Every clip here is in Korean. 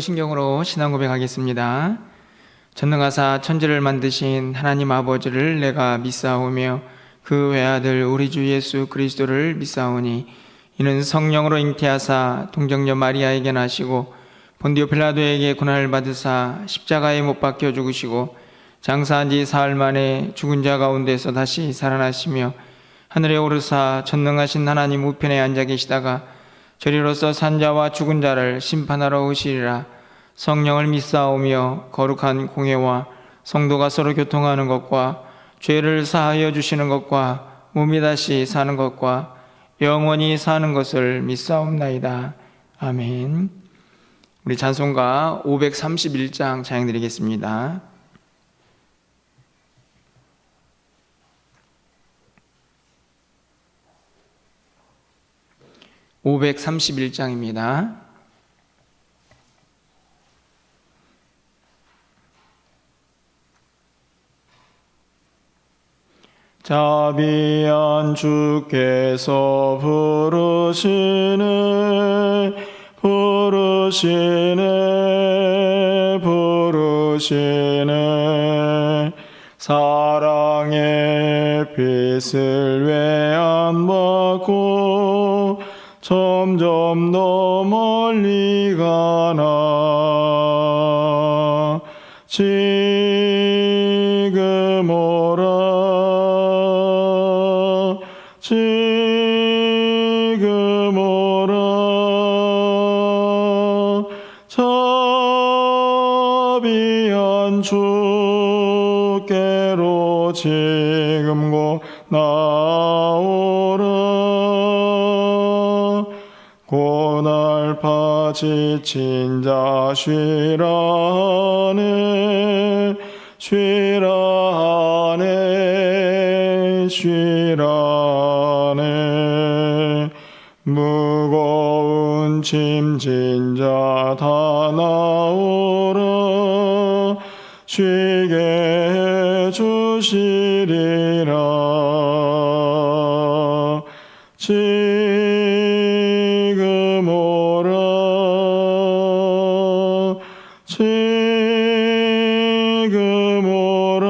신경으로 신앙 고백하겠습니다. 전능하사 천지를 만드신 하나님 아버지를 내가 믿사오며 그 외아들 우리 주 예수 그리스도를 믿사오니 이는 성령으로 잉태하사 동정녀 마리아에게 나시고 본디오 필라도에게 고난을 받으사 십자가에 못 박혀 죽으시고 장사한 지 사흘 만에 죽은 자 가운데서 다시 살아나시며 하늘에 오르사 전능하신 하나님 우편에 앉아 계시다가 저리로서 산자와 죽은 자를 심판하러 오시리라. 성령을 믿사오며 거룩한 공회와 성도가 서로 교통하는 것과 죄를 사하여 주시는 것과 몸이 다시 사는 것과 영원히 사는 것을 믿사옵나이다. 아멘. 우리 찬송가 531장 찬양드리겠습니다. 531장입니다. 자비한 주께서 부르시네 사랑의 빛을 왜 안 받고 점점 더 멀리 가나 지금 오라 지금 오라 자비한 주께로 지금 곧 나오라 고날파 지친 자 쉬라하네 쉬라하네 무거운 짐진 자 다 나오라 쉬게 해주시리라 지금 오라 지금 오라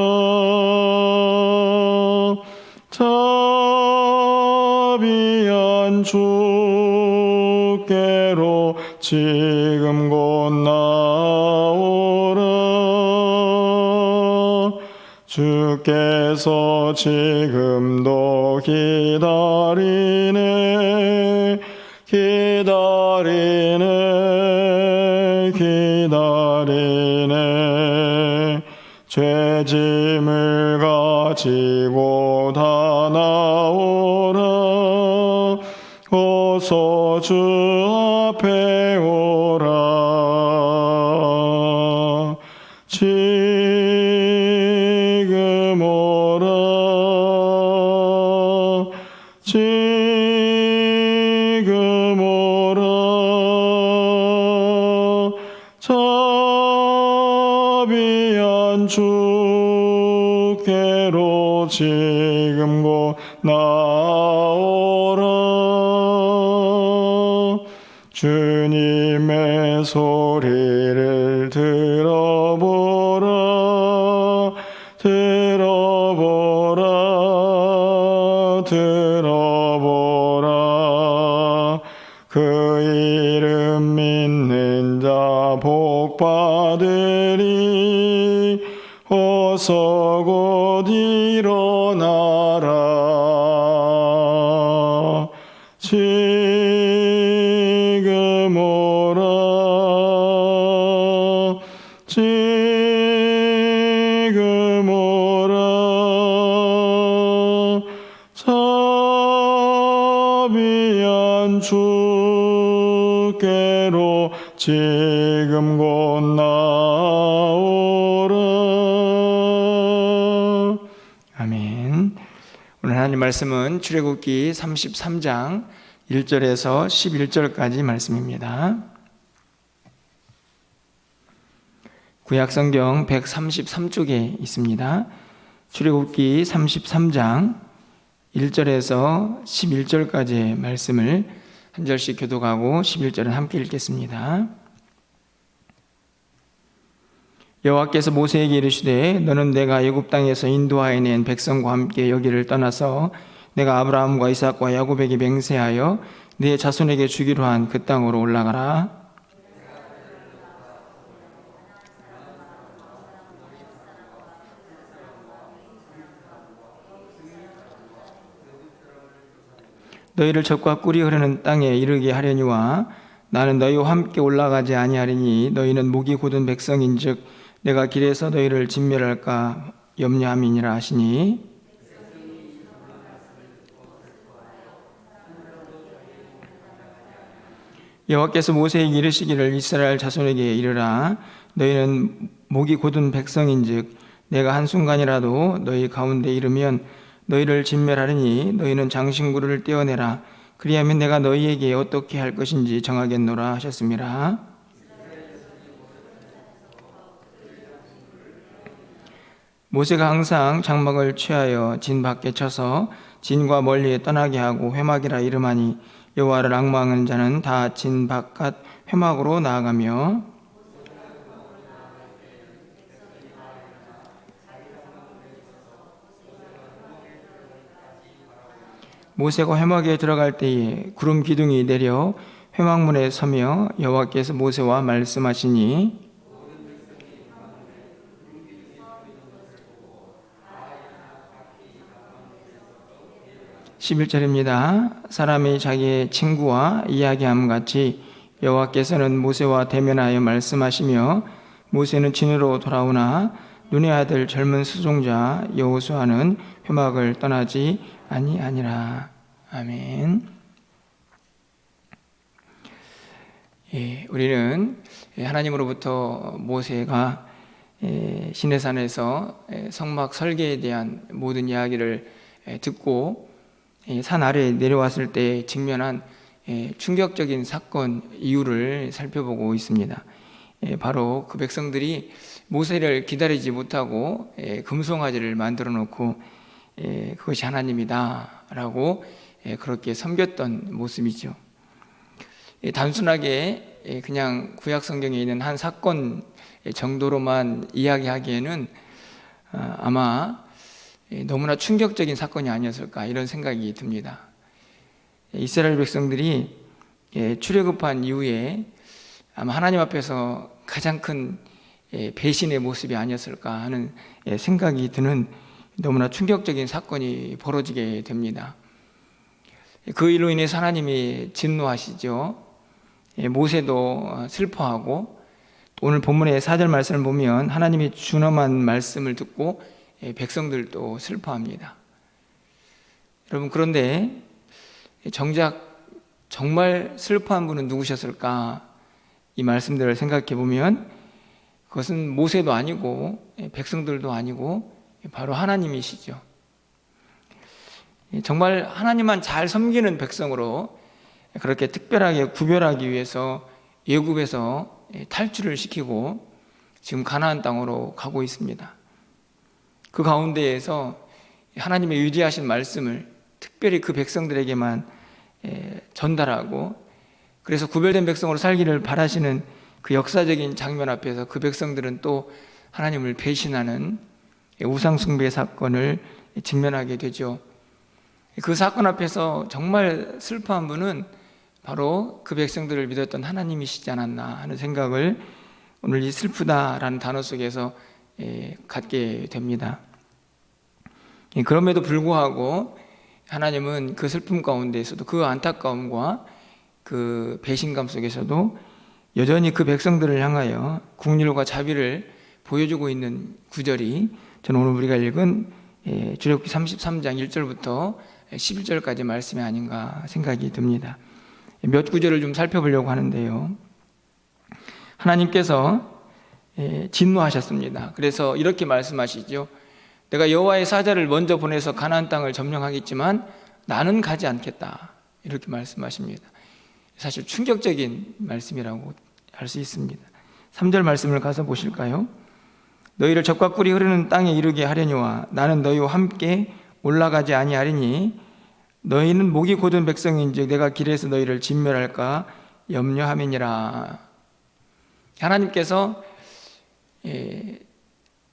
자비한 주께로 지금 곧 나오라 주께서 지금도 기다리네 죄짐을 가지고 다 나오라 어서 주 앞에 오라 지금 오라 지금 오라 자비한 주께로 지금 곧 나오라 주님의 소리를 들어보라 그 이름 믿는 자 복 받으리 어서 곧 일어나라 지금 오라 지금 오라 자비한 주께로 지금 곧 나오라. 아멘. 오늘 하나님 말씀은 출애굽기 33장 1절에서 11절까지 말씀입니다. 구약성경 133쪽에 있습니다. 출애굽기 33장 1절에서 11절까지의 말씀을 한 절씩 교독하고 11절은 함께 읽겠습니다. 여호와께서 모세에게 이르시되 너는 내가 애굽 땅에서 인도하여 낸 백성과 함께 여기를 떠나서 내가 아브라함과 이삭과 야곱에게 맹세하여 네 자손에게 주기로 한 그 땅으로 올라가라. 너희를 젖과 꿀이 흐르는 땅에 이르게 하려니와 나는 너희와 함께 올라가지 아니하리니 너희는 목이 곧은 백성인즉 내가 길에서 너희를 진멸할까 염려함이니라 하시니, 여호와께서 모세에게 이르시기를 이스라엘 자손에게 이르라. 너희는 목이 곧은 백성인즉 내가 한순간이라도 너희 가운데 이르면 너희를 진멸하리니 너희는 장신구를 떼어내라. 그리하면 내가 너희에게 어떻게 할 것인지 정하겠노라 하셨습니다. 모세가 항상 장막을 취하여 진 밖에 쳐서 진과 멀리에 떠나게 하고 회막이라 이름하니 여호와를 앙망하는 자는 다 진 바깥 회막으로 나아가며, 모세가 회막에 들어갈 때에 구름 기둥이 내려 회막문에 서며 여호와께서 모세와 말씀하시니, 11절입니다. 사람이 자기의 친구와 이야기함 같이 여호와께서는 모세와 대면하여 말씀하시며 모세는 진으로 돌아오나 눈의 아들 젊은 수종자 여호수아는 회막을 떠나지 아니하니라. 아멘. 우리는 하나님으로부터 모세가 시내산에서 성막 설계에 대한 모든 이야기를 듣고 산 아래에 내려왔을 때 직면한 충격적인 사건 이유를 살펴보고 있습니다. 바로 그 백성들이 모세를 기다리지 못하고 금송아지를 만들어 놓고 그것이 하나님이다 라고 그렇게 섬겼던 모습이죠. 단순하게 그냥 구약 성경에 있는 한 사건 정도로만 이야기하기에는 아마 너무나 충격적인 사건이 아니었을까 이런 생각이 듭니다. 이스라엘 백성들이 출애굽한 이후에 아마 하나님 앞에서 가장 큰 배신의 모습이 아니었을까 하는 생각이 드는 너무나 충격적인 사건이 벌어지게 됩니다. 그 일로 인해서 하나님이 진노하시죠. 모세도 슬퍼하고, 오늘 본문의 4절 말씀을 보면 하나님이 준엄한 말씀을 듣고 백성들도 슬퍼합니다. 여러분, 그런데 정작 정말 슬퍼한 분은 누구셨을까? 이 말씀들을 생각해 보면 그것은 모세도 아니고 백성들도 아니고 바로 하나님이시죠. 정말 하나님만 잘 섬기는 백성으로 그렇게 특별하게 구별하기 위해서 애굽에서 탈출을 시키고 지금 가나안 땅으로 가고 있습니다. 그 가운데에서 하나님의 위대하신 말씀을 특별히 그 백성들에게만 전달하고, 그래서 구별된 백성으로 살기를 바라시는 그 역사적인 장면 앞에서 그 백성들은 또 하나님을 배신하는 우상숭배 사건을 직면하게 되죠. 그 사건 앞에서 정말 슬퍼한 분은 바로 그 백성들을 믿었던 하나님이시지 않았나 하는 생각을 오늘 이 슬프다라는 단어 속에서 갖게 됩니다. 그럼에도 불구하고 하나님은 그 슬픔 가운데에서도, 그 안타까움과 그 배신감 속에서도 여전히 그 백성들을 향하여 긍휼과 자비를 보여주고 있는 구절이 저는 오늘 우리가 읽은 출애굽기 33장 1절부터 11절까지 말씀이 아닌가 생각이 듭니다. 몇 구절을 좀 살펴보려고 하는데요. 하나님께서 진노하셨습니다. 그래서 이렇게 말씀하시죠. 내가 여호와의 사자를 먼저 보내서 가나안 땅을 점령하겠지만 나는 가지 않겠다. 이렇게 말씀하십니다. 사실 충격적인 말씀이라고 할 수 있습니다. 3절 말씀을 가서 보실까요? 너희를 젖과 꿀이 흐르는 땅에 이르게 하려니와 나는 너희와 함께 올라가지 아니하리니 너희는 목이 곧은 백성인즉 내가 길에서 너희를 진멸할까 염려함이니라. 하나님께서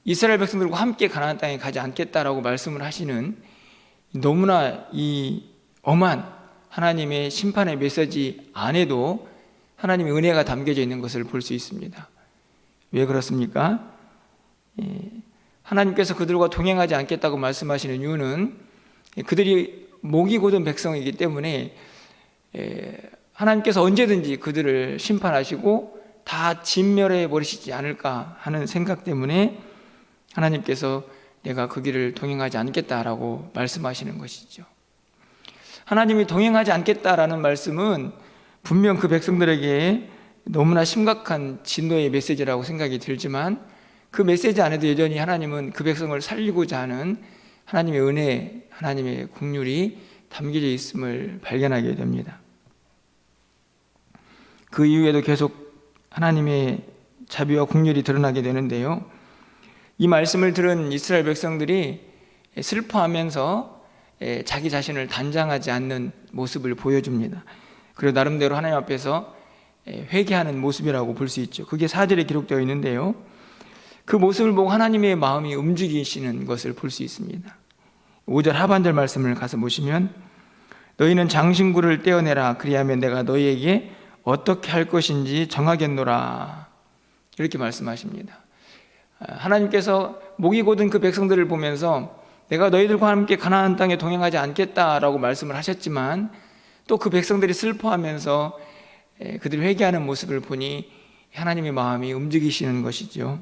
이스라엘 백성들과 함께 가나안 땅에 가지 않겠다라고 말씀을 하시는 너무나 이 엄한 하나님의 심판의 메시지 안에도 하나님의 은혜가 담겨져 있는 것을 볼 수 있습니다. 왜 그렇습니까? 하나님께서 그들과 동행하지 않겠다고 말씀하시는 이유는 그들이 목이 곧은 백성이기 때문에 하나님께서 언제든지 그들을 심판하시고 다 진멸해 버리시지 않을까 하는 생각 때문에 하나님께서 내가 그 길을 동행하지 않겠다라고 말씀하시는 것이죠. 하나님이 동행하지 않겠다라는 말씀은 분명 그 백성들에게 너무나 심각한 진노의 메시지라고 생각이 들지만 그 메시지 안에도 여전히 하나님은 그 백성을 살리고자 하는 하나님의 은혜, 하나님의 긍휼이 담겨져 있음을 발견하게 됩니다. 그 이후에도 계속 하나님의 자비와 긍휼이 드러나게 되는데요, 이 말씀을 들은 이스라엘 백성들이 슬퍼하면서 자기 자신을 단장하지 않는 모습을 보여줍니다. 그리고 나름대로 하나님 앞에서 회개하는 모습이라고 볼 수 있죠. 그게 4절에 기록되어 있는데요, 그 모습을 보고 하나님의 마음이 움직이시는 것을 볼 수 있습니다. 5절 하반절 말씀을 가서 보시면 너희는 장신구를 떼어내라 그리하면 내가 너희에게 어떻게 할 것인지 정하겠노라, 이렇게 말씀하십니다. 하나님께서 목이 곧은 그 백성들을 보면서 내가 너희들과 함께 가나안 땅에 동행하지 않겠다라고 말씀을 하셨지만 또 그 백성들이 슬퍼하면서 그들이 회개하는 모습을 보니 하나님의 마음이 움직이시는 것이죠.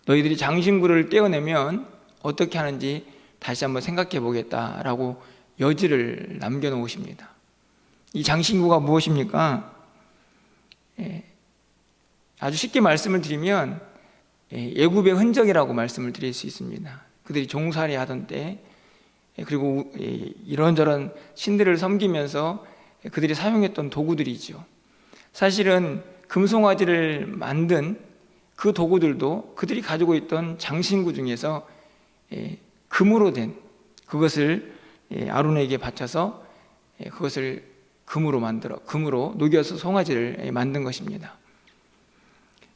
너희들이 장신구를 떼어내면 어떻게 하는지 다시 한번 생각해 보겠다라고 여지를 남겨놓으십니다. 이 장신구가 무엇입니까? 아주 쉽게 말씀을 드리면 애굽의 흔적이라고 말씀을 드릴 수 있습니다. 그들이 종살이 하던 때, 그리고 이런저런 신들을 섬기면서 그들이 사용했던 도구들이죠. 사실은 금송아지를 만든 그 도구들도 그들이 가지고 있던 장신구 중에서 금으로 된 그것을 아론에게 바쳐서 그것을 금으로 녹여서 송아지를 만든 것입니다.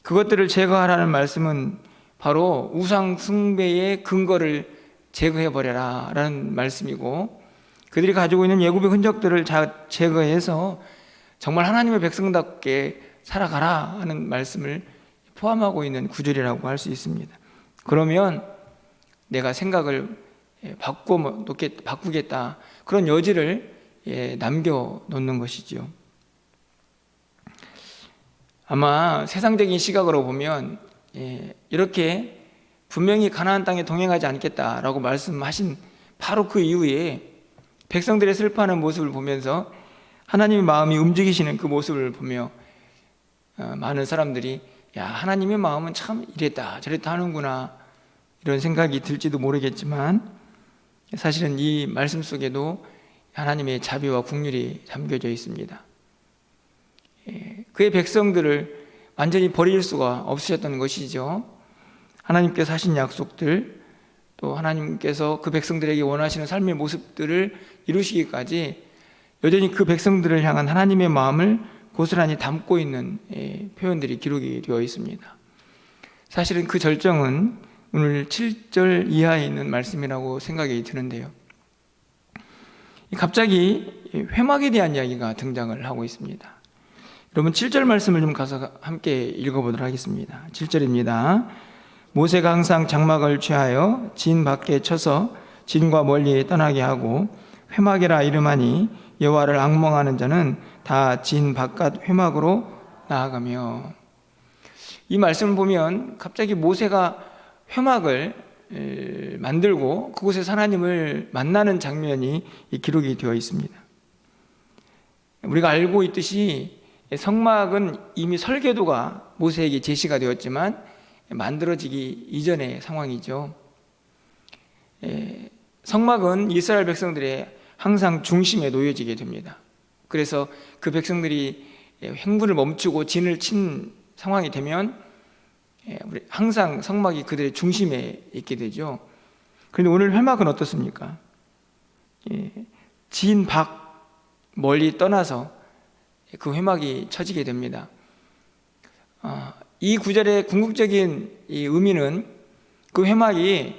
그것들을 제거하라는 말씀은 바로 우상 숭배의 근거를 제거해버려라 라는 말씀이고, 그들이 가지고 있는 애굽의 흔적들을 제거해서 정말 하나님의 백성답게 살아가라 하는 말씀을 포함하고 있는 구절이라고 할 수 있습니다. 그러면 내가 생각을 바꾸겠다, 그런 여지를 남겨놓는 것이죠. 아마 세상적인 시각으로 보면 이렇게 분명히 가나안 땅에 동행하지 않겠다라고 말씀하신 바로 그 이후에 백성들의 슬퍼하는 모습을 보면서 하나님의 마음이 움직이시는 그 모습을 보며 많은 사람들이 야, 하나님의 마음은 참 이랬다 저랬다 하는구나, 이런 생각이 들지도 모르겠지만 사실은 이 말씀 속에도 하나님의 자비와 긍휼이 담겨져 있습니다. 그의 백성들을 완전히 버릴 수가 없으셨던 것이죠. 하나님께서 하신 약속들, 또 하나님께서 그 백성들에게 원하시는 삶의 모습들을 이루시기까지 여전히 그 백성들을 향한 하나님의 마음을 고스란히 담고 있는 표현들이 기록이 되어 있습니다. 사실은 그 절정은 오늘 7절 이하에 있는 말씀이라고 생각이 드는데요, 갑자기 회막에 대한 이야기가 등장을 하고 있습니다. 여러분 7절 말씀을 좀 가서 함께 읽어보도록 하겠습니다. 7절입니다. 모세가 항상 장막을 취하여 진 밖에 쳐서 진과 멀리 떠나게 하고 회막이라 이름하니 여호와를 앙망하는 자는 다 진 바깥 회막으로 나아가며. 이 말씀을 보면 갑자기 모세가 회막을 만들고 그곳에서 하나님을 만나는 장면이 기록이 되어 있습니다. 우리가 알고 있듯이 성막은 이미 설계도가 모세에게 제시가 되었지만 만들어지기 이전의 상황이죠. 성막은 이스라엘 백성들의 항상 중심에 놓여지게 됩니다. 그래서 그 백성들이 행군을 멈추고 진을 친 상황이 되면 항상 성막이 그들의 중심에 있게 되죠. 그런데 오늘 회막은 어떻습니까? 진 밖 멀리 떠나서 그 회막이 쳐지게 됩니다. 이 구절의 궁극적인 이 의미는 그 회막이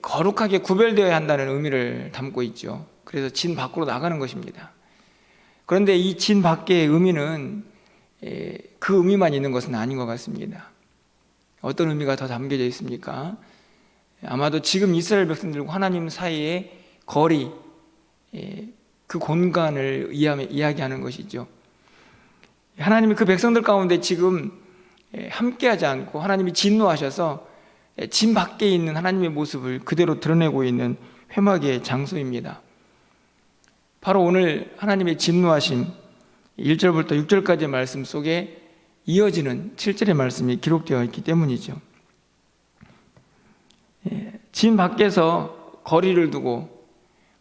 거룩하게 구별되어야 한다는 의미를 담고 있죠. 그래서 진 밖으로 나가는 것입니다. 그런데 이 진 밖의 의미는 그 의미만 있는 것은 아닌 것 같습니다. 어떤 의미가 더 담겨져 있습니까? 아마도 지금 이스라엘 백성들과 하나님 사이의 거리, 그 공간을 이야기하는 것이죠. 하나님이 그 백성들 가운데 지금 함께하지 않고 하나님이 진노하셔서 진 밖에 있는 하나님의 모습을 그대로 드러내고 있는 회막의 장소입니다. 바로 오늘 하나님의 진노하심 1절부터 6절까지의 말씀 속에 이어지는 7절의 말씀이 기록되어 있기 때문이죠. 진 밖에서 거리를 두고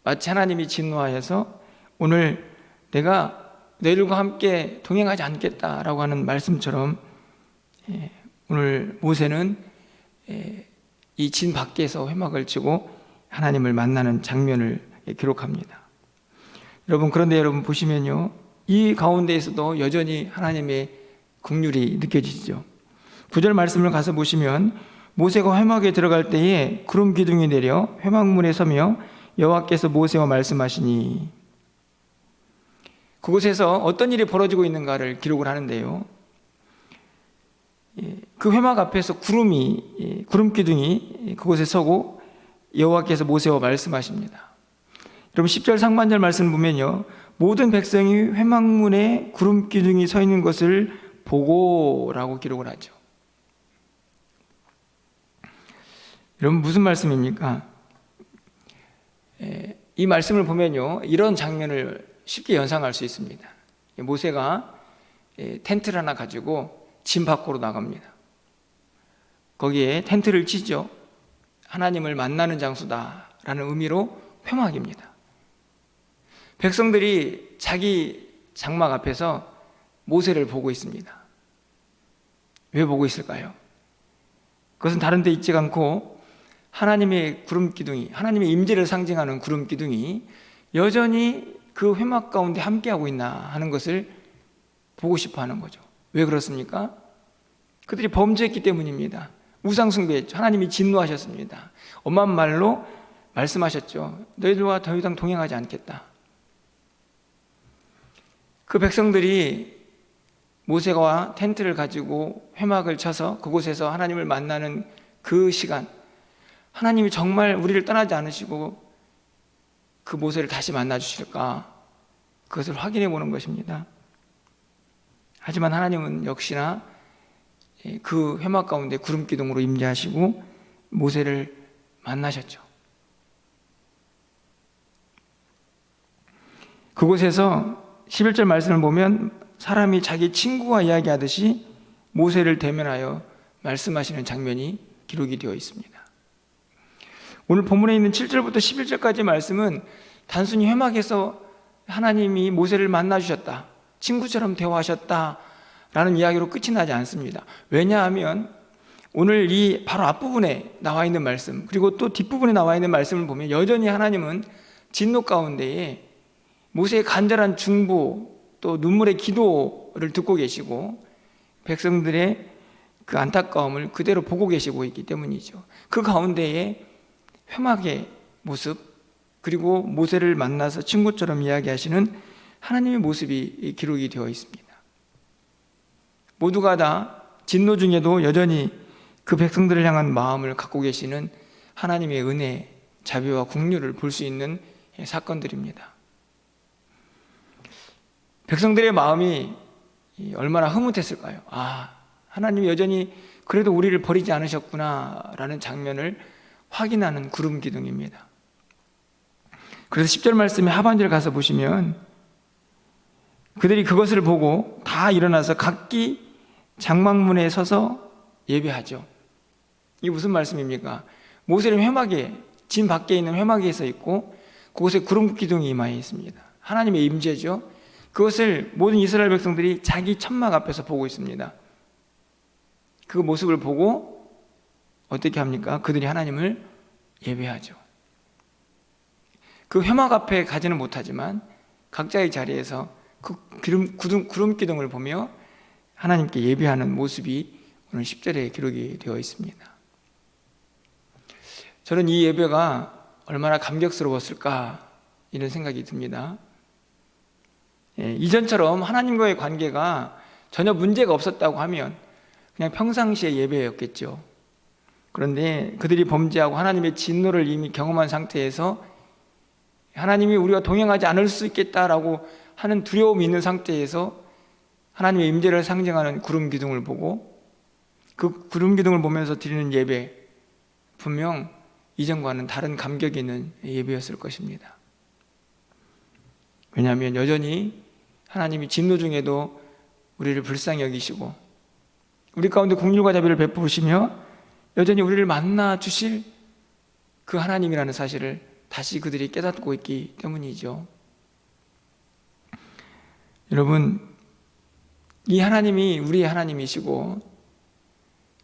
마치 하나님이 진노하여서 오늘 내가 너희들과 함께 동행하지 않겠다라고 하는 말씀처럼 오늘 모세는 이 진 밖에서 회막을 치고 하나님을 만나는 장면을 기록합니다. 그런데 여러분 보시면요, 이 가운데에서도 여전히 하나님의 긍휼이 느껴지죠. 9절 말씀을 가서 보시면 모세가 회막에 들어갈 때에 구름 기둥이 내려 회막문에 서며 여호와께서 모세와 말씀하시니, 그곳에서 어떤 일이 벌어지고 있는가를 기록을 하는데요, 그 회막 앞에서 구름 기둥이 그곳에 서고 여호와께서 모세와 말씀하십니다. 여러분 10절 상반절 말씀을 보면요, 모든 백성이 회막문에 구름 기둥이 서 있는 것을 보고라고 기록을 하죠. 여러분 무슨 말씀입니까? 이 말씀을 보면요, 이런 장면을 쉽게 연상할 수 있습니다. 모세가 텐트를 하나 가지고 진 밖으로 나갑니다. 거기에 텐트를 치죠. 하나님을 만나는 장소다라는 의미로 회막입니다. 백성들이 자기 장막 앞에서 모세를 보고 있습니다. 왜 보고 있을까요? 그것은 다른 데 있지 않고 하나님의 구름 기둥이, 하나님의 임재를 상징하는 구름 기둥이 여전히 그 회막 가운데 함께하고 있나 하는 것을 보고 싶어 하는 거죠. 왜 그렇습니까? 그들이 범죄했기 때문입니다. 우상 숭배했죠. 하나님이 진노하셨습니다. 엄한 말로 말씀하셨죠. 너희들과 더 이상 동행하지 않겠다. 그 백성들이 모세가 텐트를 가지고 회막을 쳐서 그곳에서 하나님을 만나는 그 시간, 하나님이 정말 우리를 떠나지 않으시고 그 모세를 다시 만나 주실까, 그것을 확인해 보는 것입니다. 하지만 하나님은 역시나 그 회막 가운데 구름 기둥으로 임재하시고 모세를 만나셨죠. 그곳에서 11절 말씀을 보면 사람이 자기 친구와 이야기하듯이 모세를 대면하여 말씀하시는 장면이 기록이 되어 있습니다. 오늘 본문에 있는 7절부터 11절까지 말씀은 단순히 회막에서 하나님이 모세를 만나주셨다, 친구처럼 대화하셨다라는 이야기로 끝이 나지 않습니다. 왜냐하면 오늘 이 바로 앞부분에 나와 있는 말씀, 그리고 또 뒷부분에 나와 있는 말씀을 보면 여전히 하나님은 진노 가운데에 모세의 간절한 중보, 또 눈물의 기도를 듣고 계시고 백성들의 그 안타까움을 그대로 보고 계시고 있기 때문이죠. 그 가운데에 회막의 모습, 그리고 모세를 만나서 친구처럼 이야기하시는 하나님의 모습이 기록이 되어 있습니다. 모두가 다 진노 중에도 여전히 그 백성들을 향한 마음을 갖고 계시는 하나님의 은혜, 자비와 긍휼을 볼 수 있는 사건들입니다. 백성들의 마음이 얼마나 흐뭇했을까요? 하나님이 여전히 그래도 우리를 버리지 않으셨구나 라는 장면을 확인하는 구름 기둥입니다. 그래서 10절 말씀의 하반절 가서 보시면 그들이 그것을 보고 다 일어나서 각기 장막문에 서서 예배하죠. 이게 무슨 말씀입니까? 모세는 회막에, 진 밖에 있는 회막에 서 있고 그곳에 구름 기둥이 임하여 있습니다. 하나님의 임재죠. 그것을 모든 이스라엘 백성들이 자기 천막 앞에서 보고 있습니다. 그 모습을 보고 어떻게 합니까? 그들이 하나님을 예배하죠. 그 회막 앞에 가지는 못하지만 각자의 자리에서 그 구름 기둥을 보며 하나님께 예배하는 모습이 오늘 10절에 기록이 되어 있습니다. 저는 이 예배가 얼마나 감격스러웠을까 이런 생각이 듭니다. 이전처럼 하나님과의 관계가 전혀 문제가 없었다고 하면 그냥 평상시의 예배였겠죠. 그런데 그들이 범죄하고 하나님의 진노를 이미 경험한 상태에서 하나님이 우리가 동행하지 않을 수 있겠다라고 하는 두려움이 있는 상태에서 하나님의 임재를 상징하는 구름 기둥을 보고 그 구름 기둥을 보면서 드리는 예배, 분명 이전과는 다른 감격이 있는 예배였을 것입니다. 왜냐하면 여전히 하나님이 진노 중에도 우리를 불쌍히 여기시고 우리 가운데 긍휼과 자비를 베푸시며 여전히 우리를 만나 주실 그 하나님이라는 사실을 다시 그들이 깨닫고 있기 때문이죠. 여러분, 이 하나님이 우리의 하나님이시고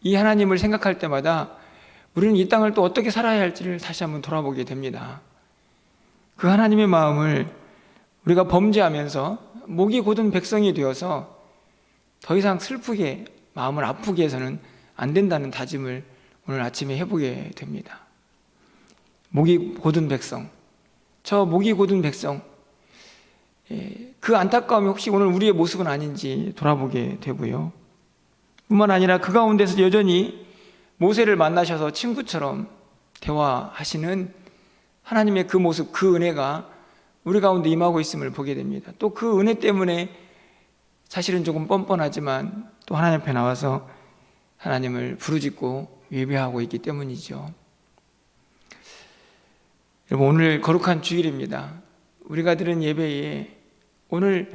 이 하나님을 생각할 때마다 우리는 이 땅을 또 어떻게 살아야 할지를 다시 한번 돌아보게 됩니다. 그 하나님의 마음을 우리가 범죄하면서 목이 곧은 백성이 되어서 더 이상 슬프게 마음을 아프게 해서는 안 된다는 다짐을 오늘 아침에 해보게 됩니다. 목이 곧은 백성, 저 목이 곧은 백성, 그 안타까움이 혹시 오늘 우리의 모습은 아닌지 돌아보게 되고요. 뿐만 아니라 그 가운데서 여전히 모세를 만나셔서 친구처럼 대화하시는 하나님의 그 모습, 그 은혜가 우리 가운데 임하고 있음을 보게 됩니다. 또 그 은혜 때문에 사실은 조금 뻔뻔하지만 또 하나님 앞에 나와서 하나님을 부르짖고 예배하고 있기 때문이죠. 여러분, 오늘 거룩한 주일입니다. 우리가 드린 예배에 오늘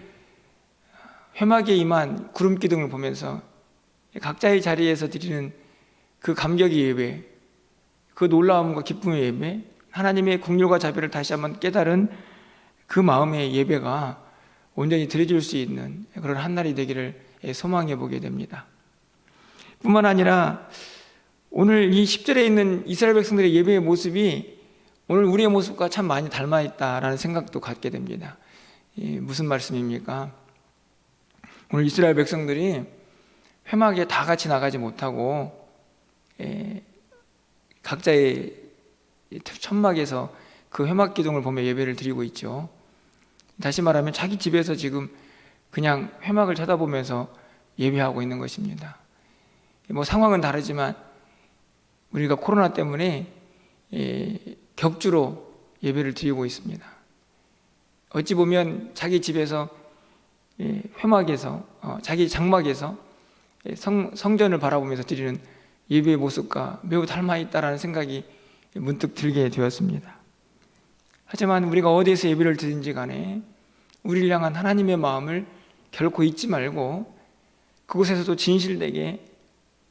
회막에 임한 구름 기둥을 보면서 각자의 자리에서 드리는 그 감격의 예배, 그 놀라움과 기쁨의 예배, 하나님의 긍휼과 자비를 다시 한번 깨달은 그 마음의 예배가 온전히 드려질 수 있는 그런 한날이 되기를 소망해 보게 됩니다. 뿐만 아니라 오늘 이 10절에 있는 이스라엘 백성들의 예배의 모습이 오늘 우리의 모습과 참 많이 닮아 있다라는 생각도 갖게 됩니다. 무슨 말씀입니까? 오늘 이스라엘 백성들이 회막에 다 같이 나가지 못하고 각자의 천막에서 그 회막 기둥을 보며 예배를 드리고 있죠. 다시 말하면 자기 집에서 지금 그냥 회막을 쳐다보면서 예배하고 있는 것입니다. 뭐 상황은 다르지만 우리가 코로나 때문에 격주로 예배를 드리고 있습니다. 어찌 보면 자기 집에서 회막에서 자기 장막에서 성전을 바라보면서 드리는 예배의 모습과 매우 닮아 있다라는 생각이 문득 들게 되었습니다. 하지만 우리가 어디에서 예배를 드리는지 간에 우리를 향한 하나님의 마음을 결코 잊지 말고 그곳에서도 진실되게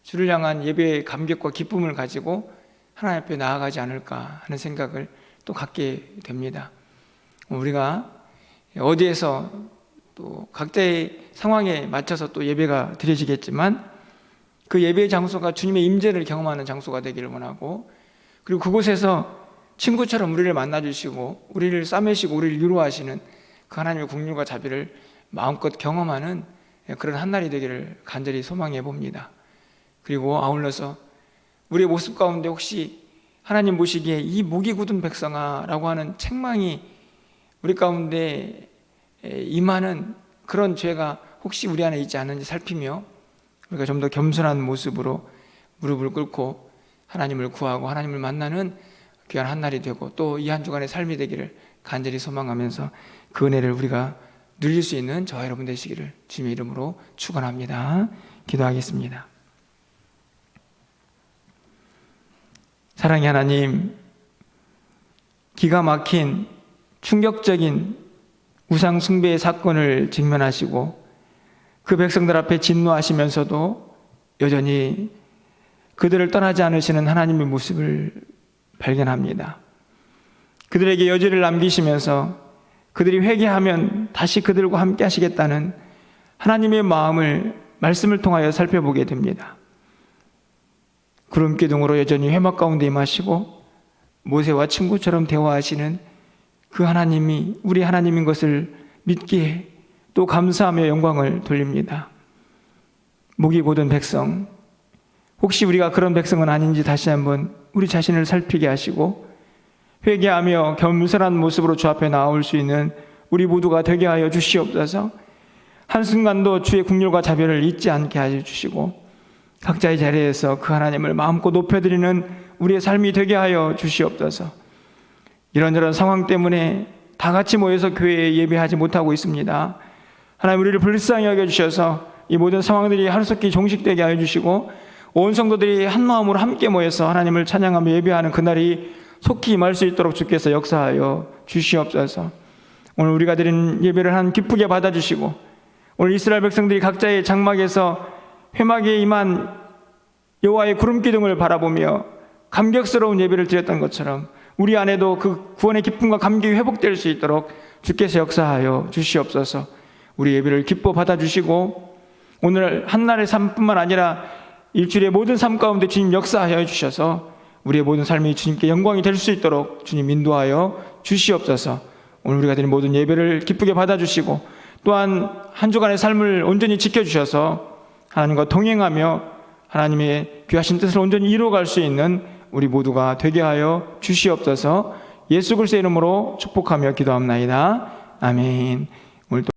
주를 향한 예배의 감격과 기쁨을 가지고 하나님 앞에 나아가지 않을까 하는 생각을 또 갖게 됩니다. 우리가 어디에서 또 각자의 상황에 맞춰서 또 예배가 드려지겠지만 그 예배의 장소가 주님의 임재를 경험하는 장소가 되기를 원하고, 그리고 그곳에서 친구처럼 우리를 만나주시고 우리를 싸매시고 우리를 위로하시는 그 하나님의 긍휼과 자비를 마음껏 경험하는 그런 한날이 되기를 간절히 소망해 봅니다. 그리고 아울러서 우리의 모습 가운데 혹시 하나님 보시기에 이 목이 굳은 백성아 라고 하는 책망이 우리 가운데 임하는 그런 죄가 혹시 우리 안에 있지 않은지 살피며 우리가 좀 더 겸손한 모습으로 무릎을 꿇고 하나님을 구하고 하나님을 만나는 귀한 한날이 되고 또 이 한 주간의 삶이 되기를 간절히 소망하면서 그 은혜를 우리가 누릴 수 있는 저와 여러분 되시기를 주님의 이름으로 축원합니다. 기도하겠습니다. 사랑의 하나님, 기가 막힌 충격적인 우상 숭배의 사건을 직면하시고 그 백성들 앞에 진노하시면서도 여전히 그들을 떠나지 않으시는 하나님의 모습을 발견합니다. 그들에게 여지를 남기시면서 그들이 회개하면 다시 그들과 함께 하시겠다는 하나님의 마음을 말씀을 통하여 살펴보게 됩니다. 구름 기둥으로 여전히 회막 가운데 임하시고 모세와 친구처럼 대화하시는 그 하나님이 우리 하나님인 것을 믿기에 또 감사하며 영광을 돌립니다. 목이 곧은 백성, 혹시 우리가 그런 백성은 아닌지 다시 한번 우리 자신을 살피게 하시고 회개하며 겸손한 모습으로 주 앞에 나올 수 있는 우리 모두가 되게 하여 주시옵소서. 한순간도 주의 긍휼과 자비를 잊지 않게 하여 주시고 각자의 자리에서 그 하나님을 마음껏 높여드리는 우리의 삶이 되게 하여 주시옵소서. 이런저런 상황 때문에 다 같이 모여서 교회에 예배하지 못하고 있습니다. 하나님, 우리를 불쌍히 여겨주셔서 이 모든 상황들이 하루속히 종식되게 하여 주시고 온 성도들이 한 마음으로 함께 모여서 하나님을 찬양하며 예배하는 그날이 속히 임할 수 있도록 주께서 역사하여 주시옵소서. 오늘 우리가 드린 예배를 한 기쁘게 받아주시고 오늘 이스라엘 백성들이 각자의 장막에서 회막에 임한 여호와의 구름 기둥을 바라보며 감격스러운 예배를 드렸던 것처럼 우리 안에도 그 구원의 기쁨과 감격이 회복될 수 있도록 주께서 역사하여 주시옵소서. 우리 예배를 기뻐 받아주시고 오늘 한날의 삶뿐만 아니라 일주일의 모든 삶 가운데 주님 역사하여 주셔서 우리의 모든 삶이 주님께 영광이 될 수 있도록 주님 인도하여 주시옵소서. 오늘 우리가 드린 모든 예배를 기쁘게 받아주시고 또한 한 주간의 삶을 온전히 지켜주셔서 하나님과 동행하며 하나님의 귀하신 뜻을 온전히 이루어갈 수 있는 우리 모두가 되게 하여 주시옵소서. 예수 그리스도의 이름으로 축복하며 기도합나이다. 아멘. 오늘 또